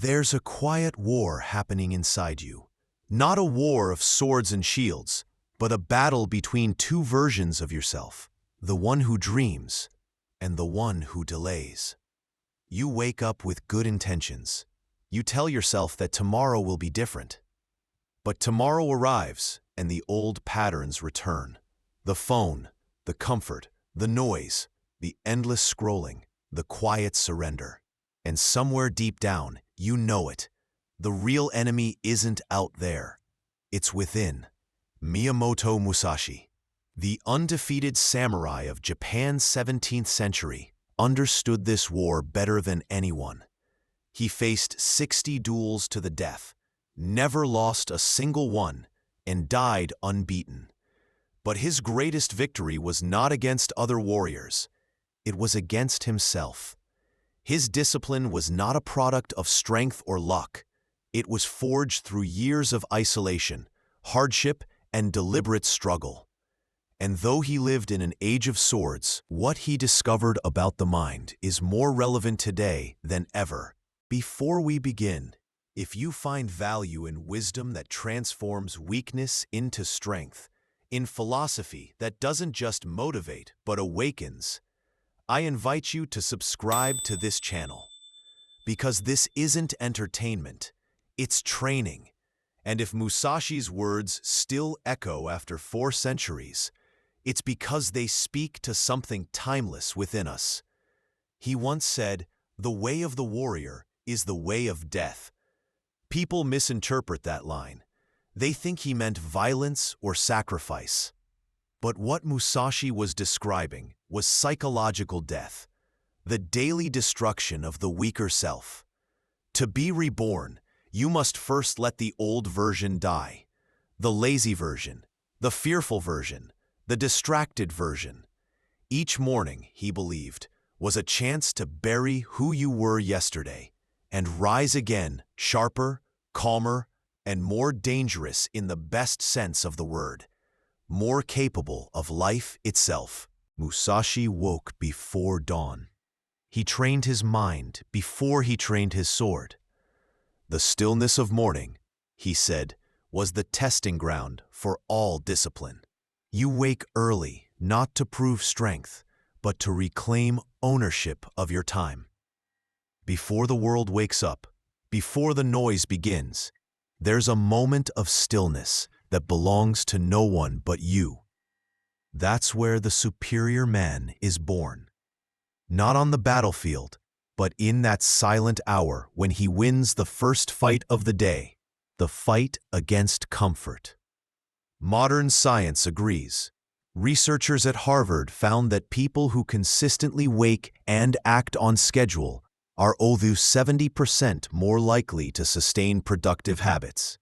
There's a quiet war happening inside you. Not a war of swords and shields, but a battle between two versions of yourself, the one who dreams and the one who delays. You wake up with good intentions. You tell yourself that tomorrow will be different. But tomorrow arrives and the old patterns return. The phone, the comfort, the noise, the endless scrolling, the quiet surrender. And somewhere deep down, you know it. The real enemy isn't out there. It's within. Miyamoto Musashi, the undefeated samurai of Japan's 17th century, understood this war better than anyone. He faced 60 duels to the death, never lost a single one, and died unbeaten. But his greatest victory was not against other warriors. It was against himself. His discipline was not a product of strength or luck. It was forged through years of isolation, hardship, and deliberate struggle. And though he lived in an age of swords, what he discovered about the mind is more relevant today than ever. Before we begin, if you find value in wisdom that transforms weakness into strength, in philosophy that doesn't just motivate but awakens, I invite you to subscribe to this channel. Because this isn't entertainment, it's training. And if Musashi's words still echo after 4 centuries, it's because they speak to something timeless within us. He once said, "The way of the warrior is the way of death." People misinterpret that line. They think he meant violence or sacrifice. But what Musashi was describing was psychological death, the daily destruction of the weaker self. To be reborn, you must first let the old version die, the lazy version, the fearful version, the distracted version. Each morning, he believed, was a chance to bury who you were yesterday and rise again, sharper, calmer, and more dangerous in the best sense of the word, more capable of life itself. Musashi woke before dawn. He trained his mind before he trained his sword. The stillness of morning, he said, was the testing ground for all discipline. You wake early not to prove strength, but to reclaim ownership of your time. Before the world wakes up, before the noise begins, there's a moment of stillness that belongs to no one but you. That's where the superior man is born. Not on the battlefield, but in that silent hour when he wins the first fight of the day, the fight against comfort. Modern science agrees. Researchers at Harvard found that people who consistently wake and act on schedule are over 70% more likely to sustain productive habits.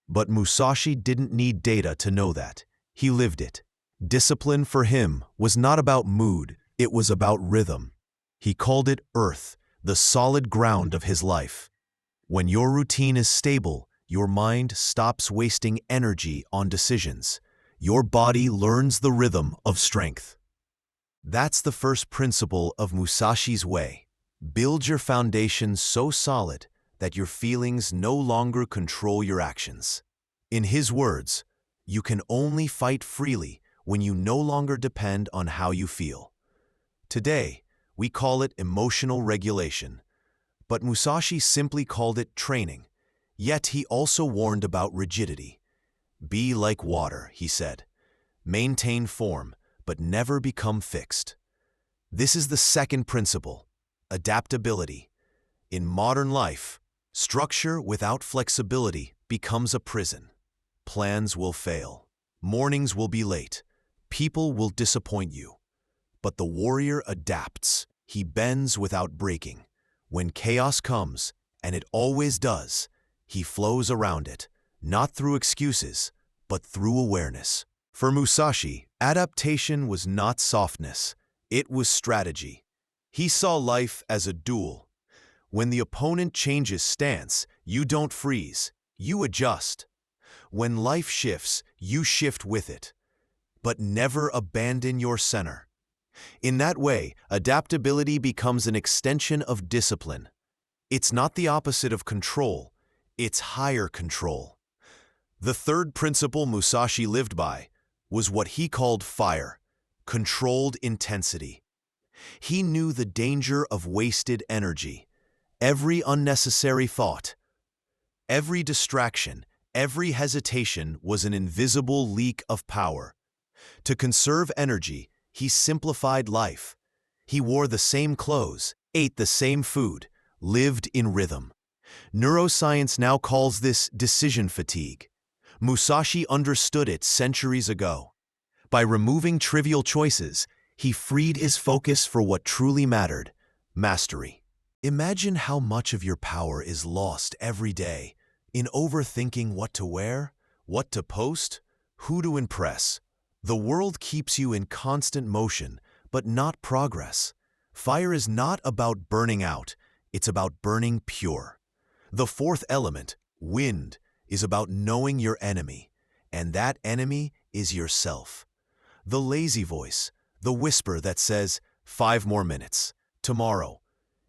But Musashi didn't need data to know that. He lived it. Discipline for him was not about mood, it was about rhythm. He called it earth, the solid ground of his life. When your routine is stable, your mind stops wasting energy on decisions. Your body learns the rhythm of strength. That's the first principle of Musashi's way. Build your foundation so solid that your feelings no longer control your actions. In his words, you can only fight freely when you no longer depend on how you feel. Today, we call it emotional regulation, but Musashi simply called it training. Yet he also warned about rigidity. Be like water, he said. Maintain form, but never become fixed. This is the second principle, adaptability. In modern life, structure without flexibility becomes a prison. Plans will fail. Mornings will be late. People will disappoint you. But the warrior adapts. He bends without breaking. When chaos comes, and it always does, he flows around it, not through excuses, but through awareness. For Musashi, adaptation was not softness. It was strategy. He saw life as a duel. When the opponent changes stance, you don't freeze, you adjust. When life shifts, you shift with it. But never abandon your center. In that way, adaptability becomes an extension of discipline. It's not the opposite of control, it's higher control. The third principle Musashi lived by was what he called fire, controlled intensity. He knew the danger of wasted energy. Every unnecessary thought, every distraction, every hesitation was an invisible leak of power. To conserve energy, he simplified life. He wore the same clothes, ate the same food, lived in rhythm. Neuroscience now calls this decision fatigue. Musashi understood it centuries ago. By removing trivial choices, he freed his focus for what truly mattered: mastery. Imagine how much of your power is lost every day in overthinking what to wear, what to post, who to impress. The world keeps you in constant motion, but not progress. Fire is not about burning out, it's about burning pure. The fourth element, wind, is about knowing your enemy, and that enemy is yourself. The lazy voice, the whisper that says, 5 more minutes, tomorrow.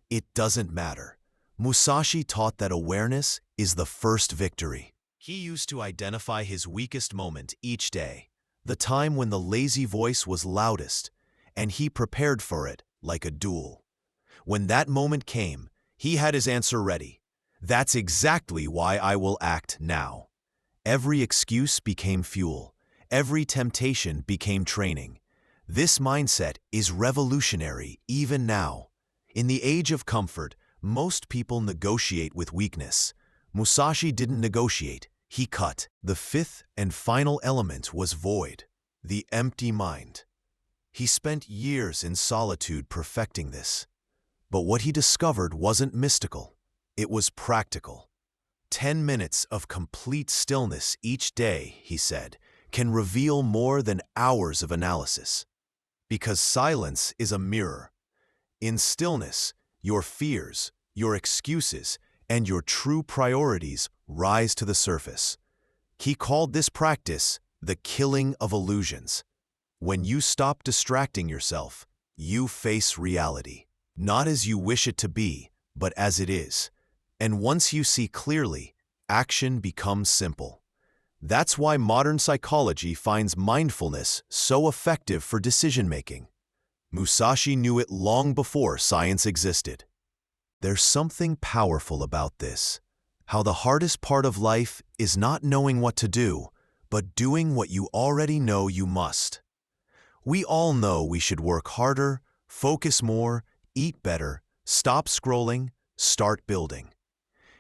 It doesn't matter. Musashi taught that awareness is the first victory. He used to identify his weakest moment each day, the time when the lazy voice was loudest, and he prepared for it like a duel. When that moment came, he had his answer ready. That's exactly why I will act now. Every excuse became fuel. Every temptation became training. This mindset is revolutionary even now. In the age of comfort, most people negotiate with weakness. Musashi didn't negotiate, he cut. The fifth and final element was void, the empty mind. He spent years in solitude perfecting this. But what he discovered wasn't mystical, it was practical. 10 minutes of complete stillness each day, he said, can reveal more than hours of analysis. Because silence is a mirror. In stillness, your fears, your excuses, and your true priorities rise to the surface. He called this practice the killing of illusions. When you stop distracting yourself, you face reality, not as you wish it to be, but as it is. And once you see clearly, action becomes simple. That's why modern psychology finds mindfulness so effective for decision-making. Musashi knew it long before science existed. There's something powerful about this, how the hardest part of life is not knowing what to do, but doing what you already know you must. We all know we should work harder, focus more, eat better, stop scrolling, start building.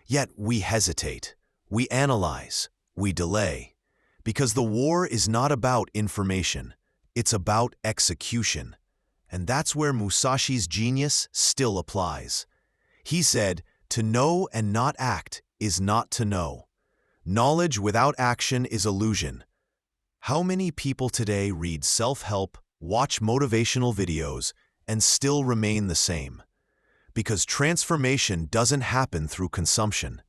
Yet we hesitate, we analyze, we delay, because the war is not about information, it's about execution. And that's where Musashi's genius still applies. He said, "To know and not act is not to know. Knowledge without action is illusion." How many people today read self-help, watch motivational videos, and still remain the same? Because transformation doesn't happen through consumption.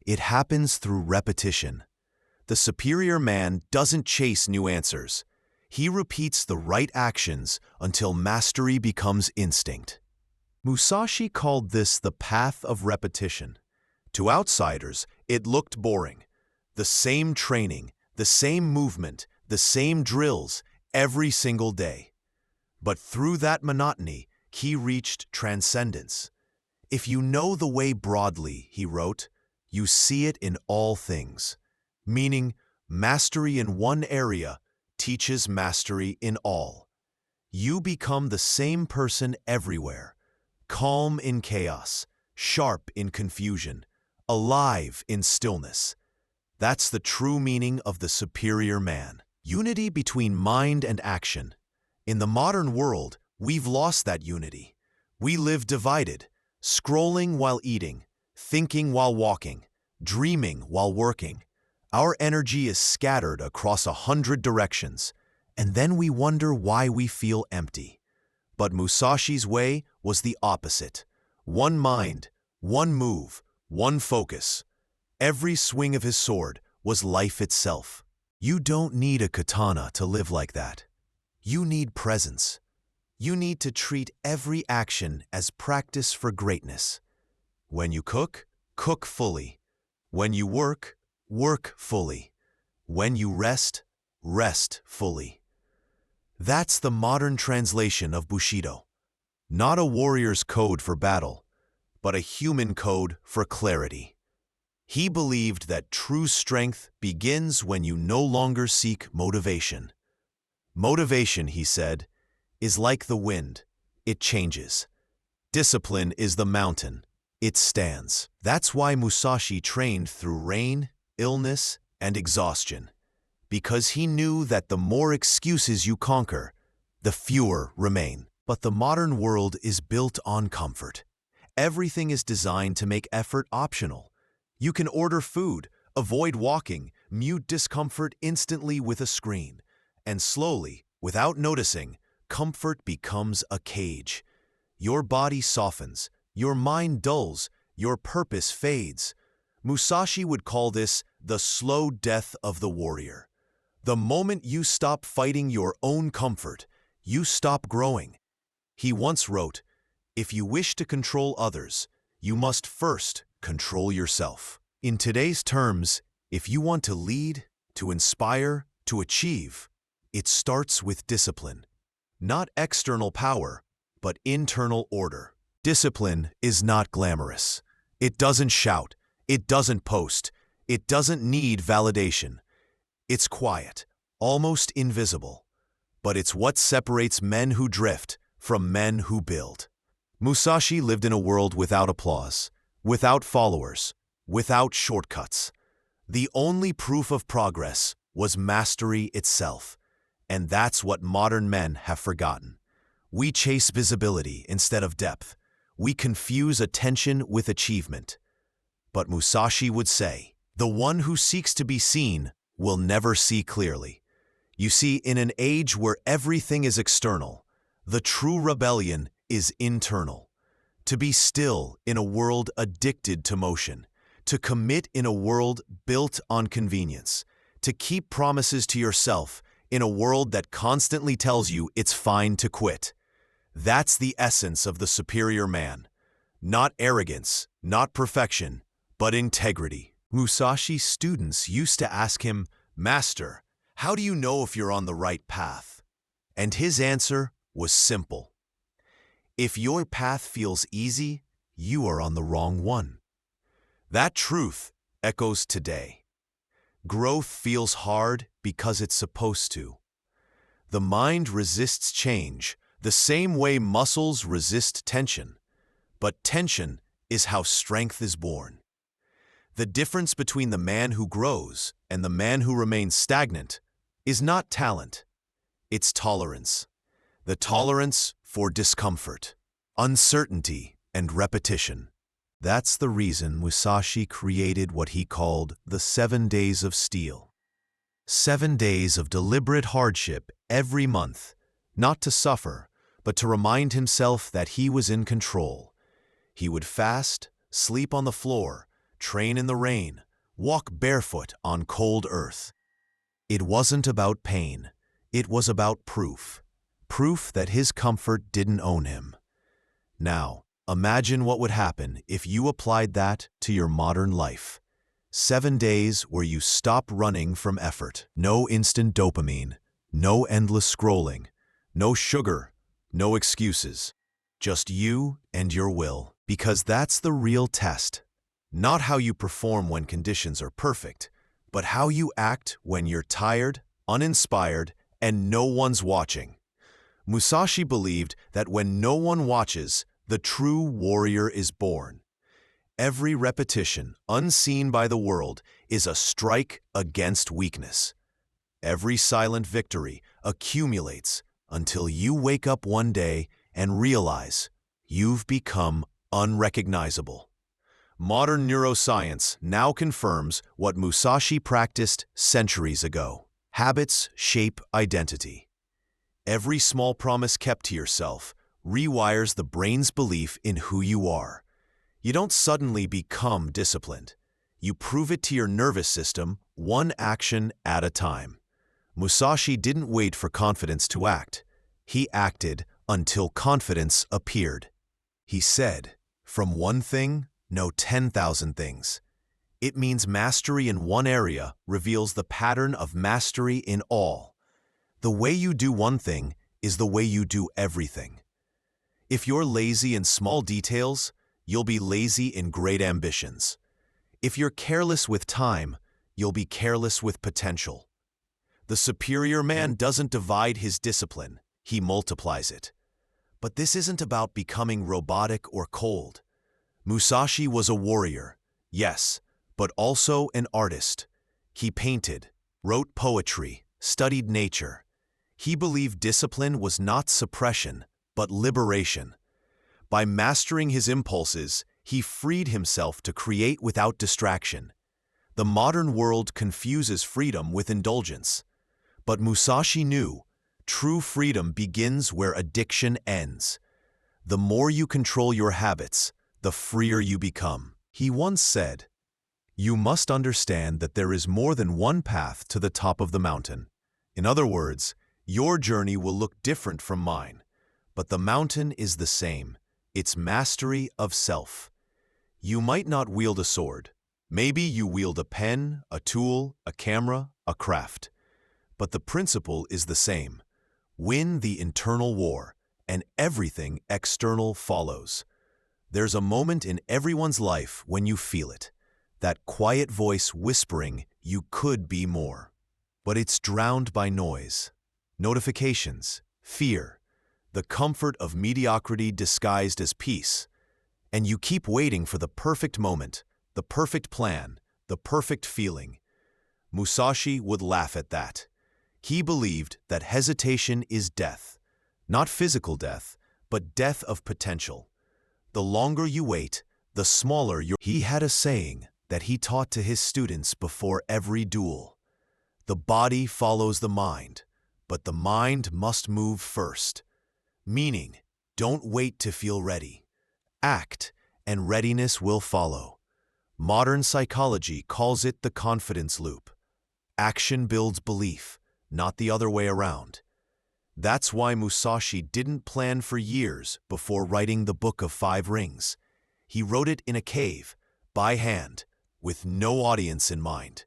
It happens through repetition. The superior man doesn't chase new answers. He repeats the right actions until mastery becomes instinct. Musashi called this the path of repetition. To outsiders, it looked boring. The same training, the same movement, the same drills every single day. But through that monotony, he reached transcendence. "If you know the way broadly," he wrote, "you see it in all things." Meaning, mastery in one area teaches mastery in all. You become the same person everywhere, calm in chaos, sharp in confusion, alive in stillness. That's the true meaning of the superior man. Unity between mind and action. In the modern world, we've lost that unity. We live divided, scrolling while eating, thinking while walking, dreaming while working. Our energy is scattered across 100 directions, and then we wonder why we feel empty. But Musashi's way was the opposite. One mind, one move, one focus. Every swing of his sword was life itself. You don't need a katana to live like that. You need presence. You need to treat every action as practice for greatness. When you cook, cook fully. When you work, work fully. When you rest, rest fully. That's the modern translation of Bushido. Not a warrior's code for battle, but a human code for clarity. He believed that true strength begins when you no longer seek motivation. Motivation, he said, is like the wind. It changes. Discipline is the mountain. It stands. That's why Musashi trained through rain, illness, and exhaustion. Because he knew that the more excuses you conquer, the fewer remain. But the modern world is built on comfort. Everything is designed to make effort optional. You can order food, avoid walking, mute discomfort instantly with a screen. And slowly, without noticing, comfort becomes a cage. Your body softens, your mind dulls, your purpose fades. Musashi would call this the slow death of the warrior. The moment you stop fighting your own comfort, you stop growing. He once wrote, "If you wish to control others, you must first control yourself." In today's terms, if you want to lead, to inspire, to achieve, it starts with discipline. Not external power, but internal order. Discipline is not glamorous. It doesn't shout. It doesn't post. It doesn't need validation. It's quiet, almost invisible. But it's what separates men who drift from men who build. Musashi lived in a world without applause, without followers, without shortcuts. The only proof of progress was mastery itself. And that's what modern men have forgotten. We chase visibility instead of depth. We confuse attention with achievement. But Musashi would say, "The one who seeks to be seen will never see clearly." You see, in an age where everything is external, the true rebellion is internal. To be still in a world addicted to motion, to commit in a world built on convenience, to keep promises to yourself in a world that constantly tells you it's fine to quit. That's the essence of the superior man. Not arrogance, not perfection, but integrity. Musashi's students used to ask him, "Master, how do you know if you're on the right path?" And his answer was simple. If your path feels easy, you are on the wrong one. That truth echoes today. Growth feels hard because it's supposed to. The mind resists change the same way muscles resist tension. But tension is how strength is born. The difference between the man who grows and the man who remains stagnant is not talent. It's tolerance. The tolerance for discomfort, uncertainty, and repetition. That's the reason Musashi created what he called the 7 days of steel. 7 days of deliberate hardship every month, not to suffer, but to remind himself that he was in control. He would fast, sleep on the floor, train in the rain, walk barefoot on cold earth. It wasn't about pain. It was about proof. Proof that his comfort didn't own him. Now, imagine what would happen if you applied that to your modern life. 7 days where you stop running from effort. No instant dopamine, no endless scrolling, no sugar, no excuses. Just you and your will. Because that's the real test. Not how you perform when conditions are perfect, but how you act when you're tired, uninspired, and no one's watching. Musashi believed that when no one watches, the true warrior is born. Every repetition, unseen by the world, is a strike against weakness. Every silent victory accumulates until you wake up one day and realize you've become unrecognizable. Modern neuroscience now confirms what Musashi practiced centuries ago. Habits shape identity. Every small promise kept to yourself rewires the brain's belief in who you are. You don't suddenly become disciplined. You prove it to your nervous system, one action at a time. Musashi didn't wait for confidence to act. He acted until confidence appeared. He said, "From one thing, know 10,000 things. It means mastery in one area reveals the pattern of mastery in all. The way you do one thing is the way you do everything. If you're lazy in small details, you'll be lazy in great ambitions. If you're careless with time, you'll be careless with potential. The superior man doesn't divide his discipline, he multiplies it. But this isn't about becoming robotic or cold. Musashi was a warrior, yes, but also an artist. He painted, wrote poetry, studied nature. He believed discipline was not suppression, but liberation. By mastering his impulses, he freed himself to create without distraction. The modern world confuses freedom with indulgence. But Musashi knew, true freedom begins where addiction ends. The more you control your habits, the freer you become. He once said, "You must understand that there is more than one path to the top of the mountain." In other words, your journey will look different from mine, but the mountain is the same. It's mastery of self. You might not wield a sword. Maybe you wield a pen, a tool, a camera, a craft. But the principle is the same. Win the internal war, and everything external follows. There's a moment in everyone's life when you feel it, that quiet voice whispering you could be more. But it's drowned by noise, notifications, fear, the comfort of mediocrity disguised as peace. And you keep waiting for the perfect moment, the perfect plan, the perfect feeling. Musashi would laugh at that. He believed that hesitation is death, not physical death, but death of potential. The longer you wait, the smaller your... He had a saying that he taught to his students before every duel. The body follows the mind, but the mind must move first. Meaning, don't wait to feel ready. Act, and readiness will follow. Modern psychology calls it the confidence loop. Action builds belief, not the other way around. That's why Musashi didn't plan for years before writing the Book of Five Rings. He wrote it in a cave, by hand, with no audience in mind.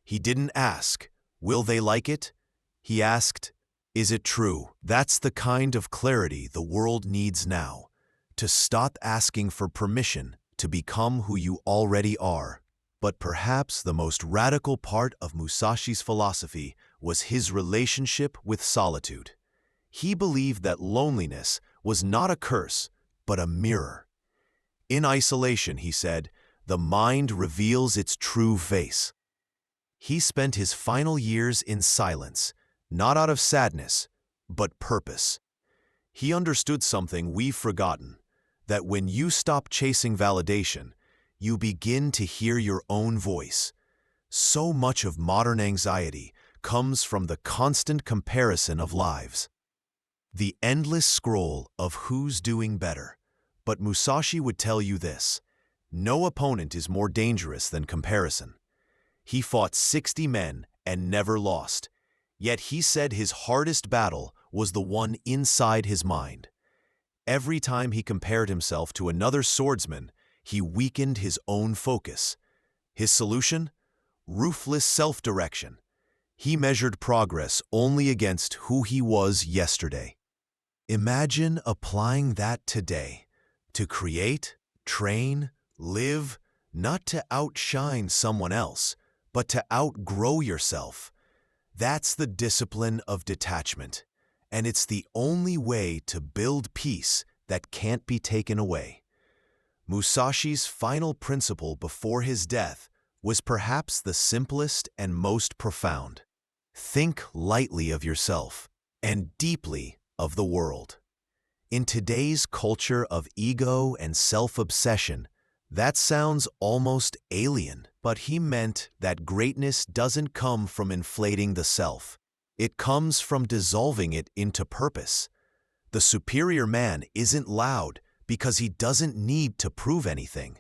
He didn't ask, "Will they like it?" He asked, "Is it true?" That's the kind of clarity the world needs now. To stop asking for permission to become who you already are. But perhaps the most radical part of Musashi's philosophy was his relationship with solitude. He believed that loneliness was not a curse, but a mirror. In isolation, he said, the mind reveals its true face. He spent his final years in silence, not out of sadness, but purpose. He understood something we've forgotten, that when you stop chasing validation, you begin to hear your own voice. So much of modern anxiety comes from the constant comparison of lives. The endless scroll of who's doing better. But Musashi would tell you this: no opponent is more dangerous than comparison. He fought 60 men and never lost, yet he said his hardest battle was the one inside his mind. Every time he compared himself to another swordsman, he weakened his own focus. His solution? Ruthless self-direction. He measured progress only against who he was yesterday. Imagine applying that today, to create, train, live, not to outshine someone else, but to outgrow yourself. That's the discipline of detachment, and it's the only way to build peace that can't be taken away. Musashi's final principle before his death was perhaps the simplest and most profound. Think lightly of yourself and deeply of the world. In today's culture of ego and self-obsession, that sounds almost alien, but he meant that greatness doesn't come from inflating the self. It comes from dissolving it into purpose. The superior man isn't loud because he doesn't need to prove anything.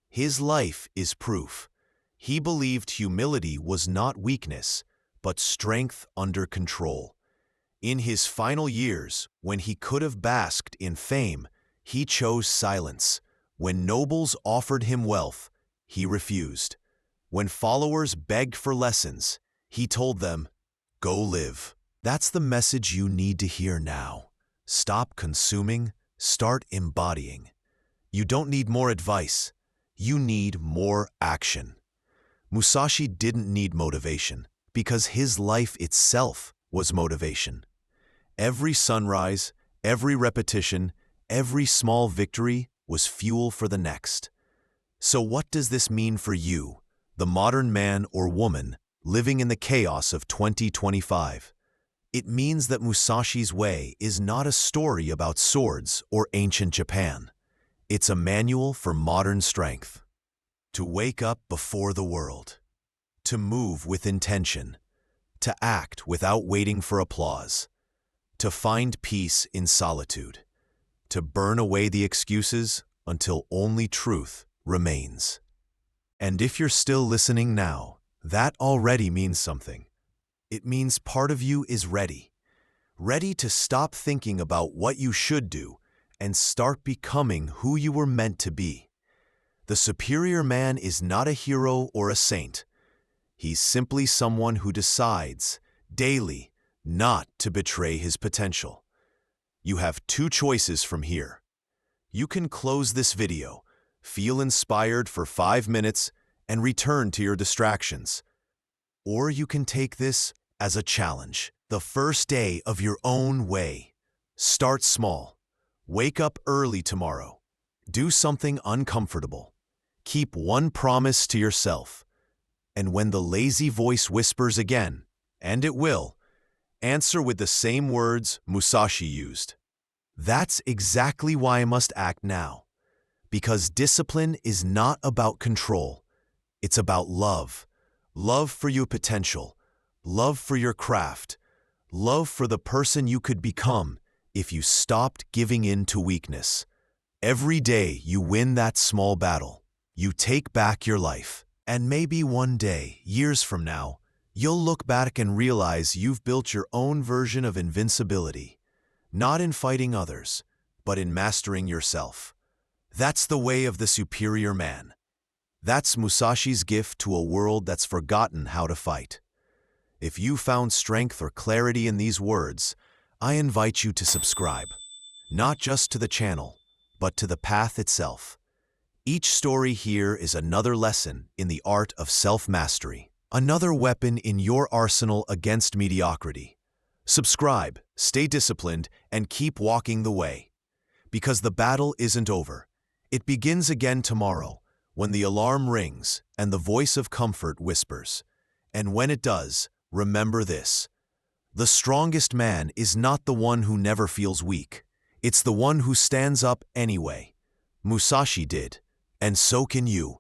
His life is proof. He believed humility was not weakness, but strength under control. In his final years, when he could have basked in fame, he chose silence, When nobles offered him wealth, he refused. When followers begged for lessons, he told them, "Go live." That's the message you need to hear now. Stop consuming, start embodying. You don't need more advice. You need more action. Musashi didn't need motivation because his life itself was motivation. Every sunrise, every repetition, every small victory was fuel for the next. So what does this mean for you, the modern man or woman living in the chaos of 2025? It means that Musashi's way is not a story about swords or ancient Japan. It's a manual for modern strength. To wake up before the world. To move with intention. To act without waiting for applause. To find peace in solitude. To burn away the excuses until only truth remains. And if you're still listening now, that already means something. It means part of you is ready. Ready to stop thinking about what you should do and start becoming who you were meant to be. The superior man is not a hero or a saint. He's simply someone who decides, daily, not to betray his potential. You have two choices from here. You can close this video, feel inspired for 5 minutes, and return to your distractions. Or you can take this as a challenge, the first day of your own way. Start small. Wake up early tomorrow. Do something uncomfortable. Keep one promise to yourself. And when the lazy voice whispers again, and it will, answer with the same words Musashi used. That's exactly why I must act now. Because discipline is not about control. It's about love. Love for your potential. Love for your craft. Love for the person you could become if you stopped giving in to weakness. Every day you win that small battle. You take back your life. And maybe one day, years from now, you'll look back and realize you've built your own version of invincibility. Not in fighting others, but in mastering yourself. That's the way of the superior man. That's Musashi's gift to a world that's forgotten how to fight. If you found strength or clarity in these words, I invite you to subscribe. Not just to the channel, but to the path itself. Each story here is another lesson in the art of self-mastery. Another weapon in your arsenal against mediocrity. Subscribe, stay disciplined, and keep walking the way. Because the battle isn't over. It begins again tomorrow, when the alarm rings and the voice of comfort whispers. And when it does, remember this. The strongest man is not the one who never feels weak. It's the one who stands up anyway. Musashi did, and so can you.